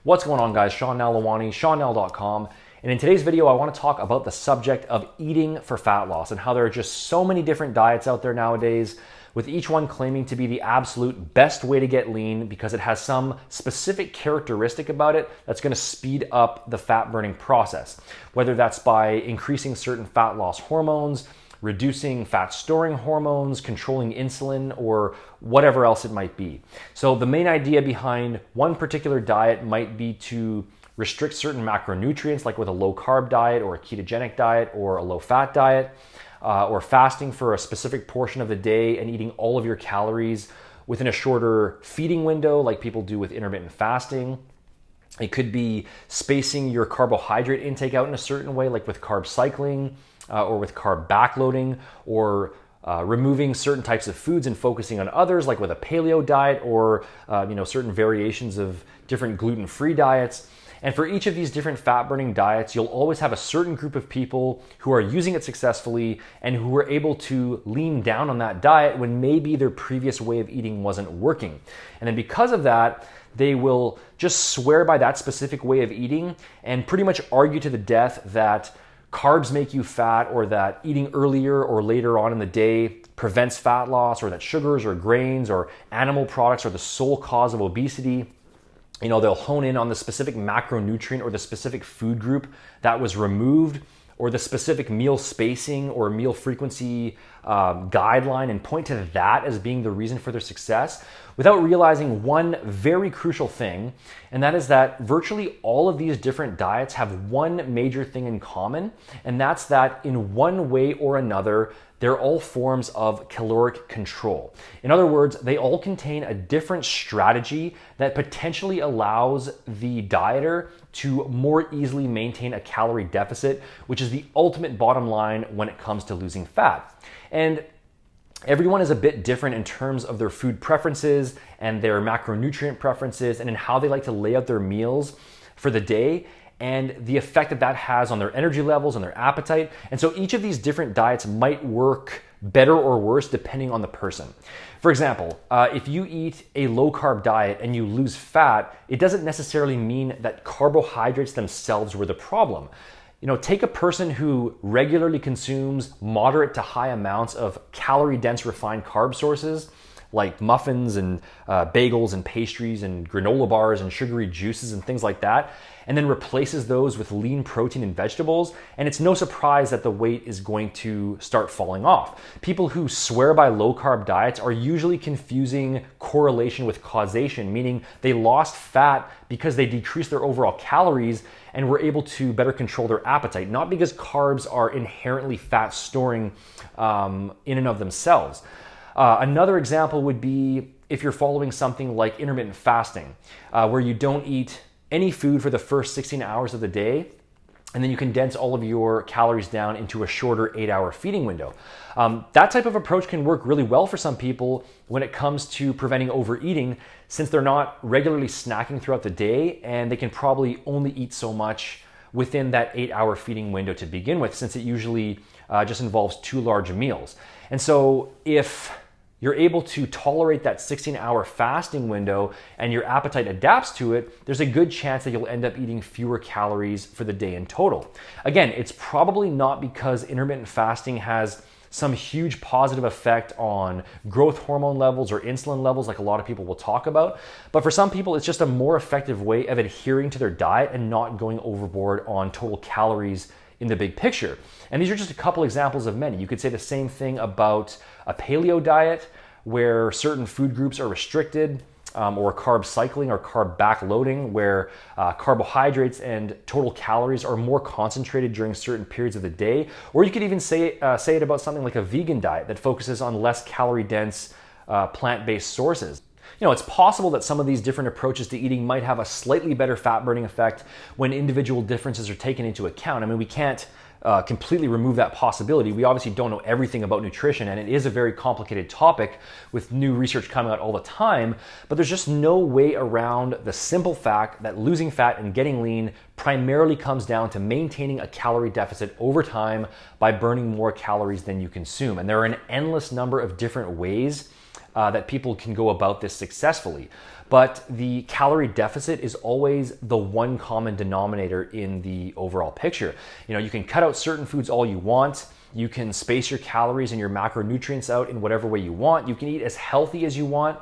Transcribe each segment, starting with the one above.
What's going on, guys? Sean Nalawani, SeanNal.com. And in today's video, I want to talk about the subject of eating for fat loss and how there are just so many different diets out there nowadays, with each one claiming to be the absolute best way to get lean because it has some specific characteristic about it that's going to speed up the fat burning process, whether that's by increasing certain fat loss hormones, reducing fat storing hormones, controlling insulin, or whatever else it might be. So the main idea behind one particular diet might be to restrict certain macronutrients, like with a low carb diet or a ketogenic diet or a low fat diet, or fasting for a specific portion of the day and eating all of your calories within a shorter feeding window, like people do with intermittent fasting. It could be spacing your carbohydrate intake out in a certain way, like with carb cycling, or with carb backloading, or removing certain types of foods and focusing on others, like with a paleo diet, or certain variations of different gluten-free diets. And for each of these different fat-burning diets, you'll always have a certain group of people who are using it successfully and who are able to lean down on that diet when maybe their previous way of eating wasn't working. And then because of that, they will just swear by that specific way of eating and pretty much argue to the death that carbs make you fat, or that eating earlier or later on in the day prevents fat loss, or that sugars or grains or animal products are the sole cause of obesity. They'll hone in on the specific macronutrient or the specific food group that was removed, or the specific meal spacing or meal frequency guideline, and point to that as being the reason for their success, without realizing one very crucial thing, and that is that virtually all of these different diets have one major thing in common, and that's that in one way or another, they're all forms of caloric control. In other words, they all contain a different strategy that potentially allows the dieter to more easily maintain a calorie deficit, which is the ultimate bottom line when it comes to losing fat. And everyone is a bit different in terms of their food preferences and their macronutrient preferences, and in how they like to lay out their meals for the day, and the effect that that has on their energy levels and their appetite. And so each of these different diets might work better or worse depending on the person. For example, if you eat a low-carb diet and you lose fat, it doesn't necessarily mean that carbohydrates themselves were the problem. Take a person who regularly consumes moderate to high amounts of calorie-dense refined carb sources, like muffins and bagels and pastries and granola bars and sugary juices and things like that, and then replaces those with lean protein and vegetables, and it's no surprise that the weight is going to start falling off. People who swear by low-carb diets are usually confusing correlation with causation, meaning they lost fat because they decreased their overall calories and were able to better control their appetite, not because carbs are inherently fat storing in and of themselves. Another example would be if you're following something like intermittent fasting, where you don't eat any food for the first 16 hours of the day, and then you condense all of your calories down into a shorter 8-hour feeding window. That type of approach can work really well for some people when it comes to preventing overeating, since they're not regularly snacking throughout the day, and they can probably only eat so much within that 8-hour feeding window to begin with, since it usually just involves 2 large meals. And so if you're able to tolerate that 16-hour fasting window and your appetite adapts to it, there's a good chance that you'll end up eating fewer calories for the day in total. Again, it's probably not because intermittent fasting has some huge positive effect on growth hormone levels or insulin levels, like a lot of people will talk about. But for some people, it's just a more effective way of adhering to their diet and not going overboard on total calories in the big picture. And these are just a couple examples of many. You could say the same thing about a paleo diet, where certain food groups are restricted, or carb cycling or carb backloading, where carbohydrates and total calories are more concentrated during certain periods of the day. Or you could even say it about something like a vegan diet that focuses on less calorie-dense plant-based sources. It's possible that some of these different approaches to eating might have a slightly better fat-burning effect when individual differences are taken into account. I mean, we can't completely remove that possibility. We obviously don't know everything about nutrition, and it is a very complicated topic with new research coming out all the time, but there's just no way around the simple fact that losing fat and getting lean primarily comes down to maintaining a calorie deficit over time by burning more calories than you consume. And there are an endless number of different ways that people can go about this successfully. But the calorie deficit is always the one common denominator in the overall picture. You can cut out certain foods all you want. You can space your calories and your macronutrients out in whatever way you want. You can eat as healthy as you want.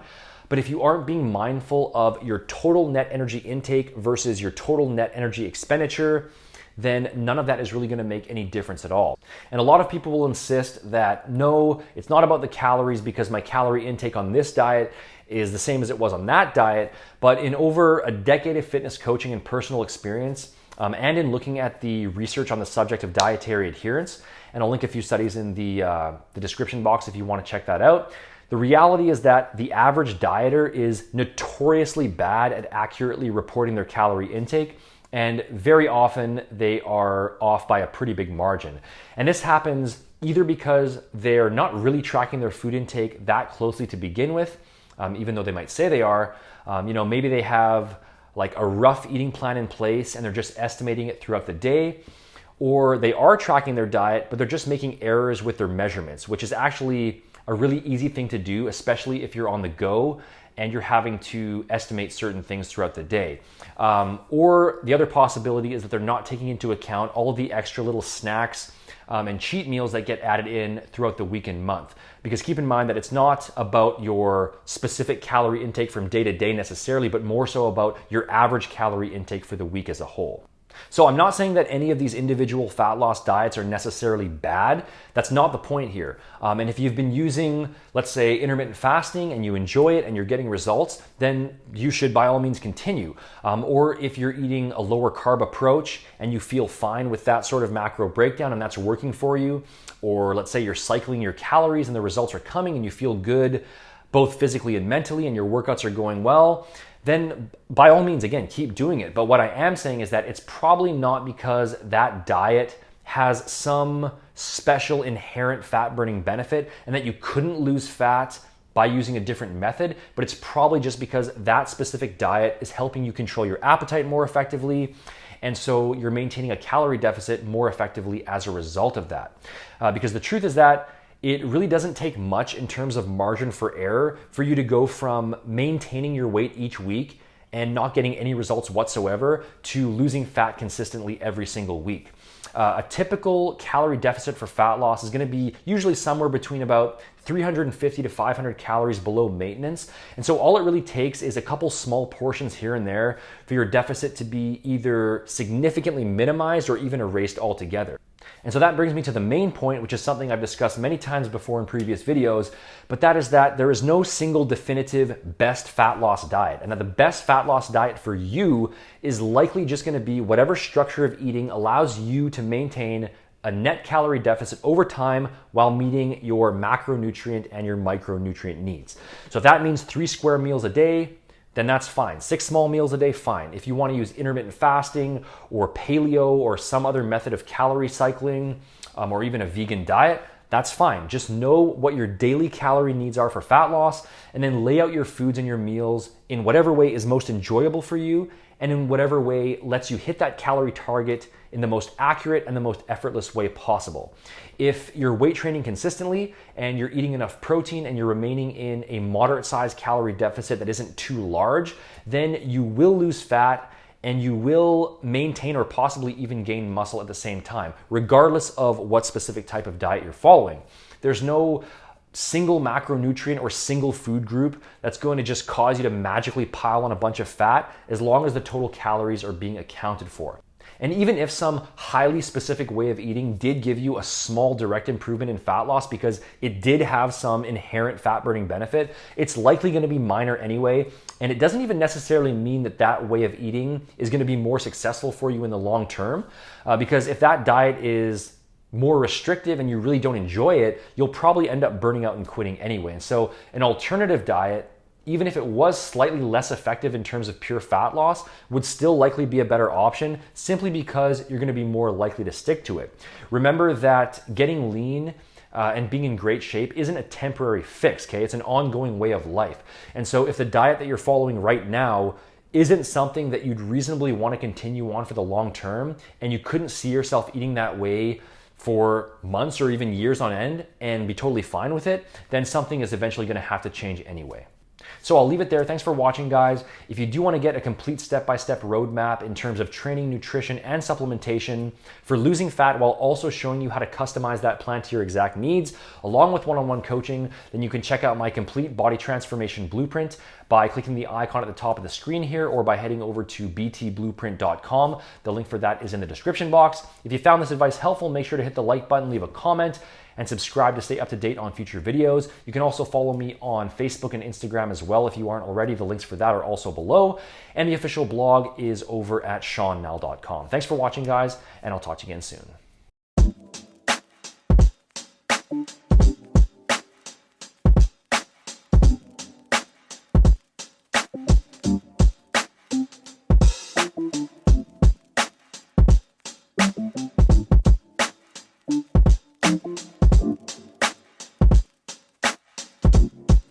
But if you aren't being mindful of your total net energy intake versus your total net energy expenditure, then none of that is really going to make any difference at all. And a lot of people will insist that no, it's not about the calories because my calorie intake on this diet is the same as it was on that diet. But in over a decade of fitness coaching and personal experience, and in looking at the research on the subject of dietary adherence, and I'll link a few studies in the description box if you want to check that out, the reality is that the average dieter is notoriously bad at accurately reporting their calorie intake, and very often they are off by a pretty big margin. And this happens either because they're not really tracking their food intake that closely to begin with, even though they might say they are. Maybe they have like a rough eating plan in place and they're just estimating it throughout the day, or they are tracking their diet, but they're just making errors with their measurements, which is actually a really easy thing to do, especially if you're on the go and you're having to estimate certain things throughout the day. Or the other possibility is that they're not taking into account all of the extra little snacks and cheat meals that get added in throughout the week and month. Because keep in mind that it's not about your specific calorie intake from day to day necessarily, but more so about your average calorie intake for the week as a whole. So I'm not saying that any of these individual fat loss diets are necessarily bad. That's not the point here. And if you've been using, let's say, intermittent fasting and you enjoy it and you're getting results, then you should by all means continue. Or if you're eating a lower carb approach and you feel fine with that sort of macro breakdown and that's working for you, or let's say you're cycling your calories and the results are coming and you feel good both physically and mentally and your workouts are going well, then by all means, again, keep doing it. But what I am saying is that it's probably not because that diet has some special inherent fat burning benefit and that you couldn't lose fat by using a different method, but it's probably just because that specific diet is helping you control your appetite more effectively. And so you're maintaining a calorie deficit more effectively as a result of that. Because the truth is that it really doesn't take much in terms of margin for error for you to go from maintaining your weight each week and not getting any results whatsoever to losing fat consistently every single week. A typical calorie deficit for fat loss is going to be usually somewhere between about 350 to 500 calories below maintenance. And so all it really takes is a couple small portions here and there for your deficit to be either significantly minimized or even erased altogether. And so that brings me to the main point, which is something I've discussed many times before in previous videos, but that is that there is no single definitive best fat loss diet, and that the best fat loss diet for you is likely just going to be whatever structure of eating allows you to maintain a net calorie deficit over time while meeting your macronutrient and your micronutrient needs. So if that means 3 square meals a day, then that's fine. 6 small meals a day, fine. If you want to use intermittent fasting or paleo or some other method of calorie cycling or even a vegan diet, that's fine. Just know what your daily calorie needs are for fat loss and then lay out your foods and your meals in whatever way is most enjoyable for you and in whatever way lets you hit that calorie target in the most accurate and the most effortless way possible. If you're weight training consistently and you're eating enough protein and you're remaining in a moderate sized calorie deficit that isn't too large, then you will lose fat and you will maintain or possibly even gain muscle at the same time, regardless of what specific type of diet you're following. There's no single macronutrient or single food group that's going to just cause you to magically pile on a bunch of fat as long as the total calories are being accounted for. And even if some highly specific way of eating did give you a small direct improvement in fat loss because it did have some inherent fat burning benefit, it's likely going to be minor anyway. And it doesn't even necessarily mean that that way of eating is going to be more successful for you in the long term. Because if that diet is more restrictive and you really don't enjoy it, you'll probably end up burning out and quitting anyway. And so an alternative diet, even if it was slightly less effective in terms of pure fat loss, would still likely be a better option simply because you're going to be more likely to stick to it. Remember that getting lean and being in great shape isn't a temporary fix, okay? It's an ongoing way of life. And so if the diet that you're following right now isn't something that you'd reasonably want to continue on for the long term, and you couldn't see yourself eating that way for months or even years on end and be totally fine with it, then something is eventually going to have to change anyway. So I'll leave it there. Thanks for watching, guys. If you do want to get a complete step-by-step roadmap in terms of training, nutrition, and supplementation for losing fat while also showing you how to customize that plan to your exact needs, along with one-on-one coaching, then you can check out my complete body transformation blueprint by clicking the icon at the top of the screen here or by heading over to btblueprint.com. The link for that is in the description box. If you found this advice helpful, make sure to hit the like button, leave a comment, and subscribe to stay up to date on future videos. You can also follow me on Facebook and Instagram as well if you aren't already. The links for that are also below. And the official blog is over at SeanNell.com. Thanks for watching, guys, and I'll talk to you again soon.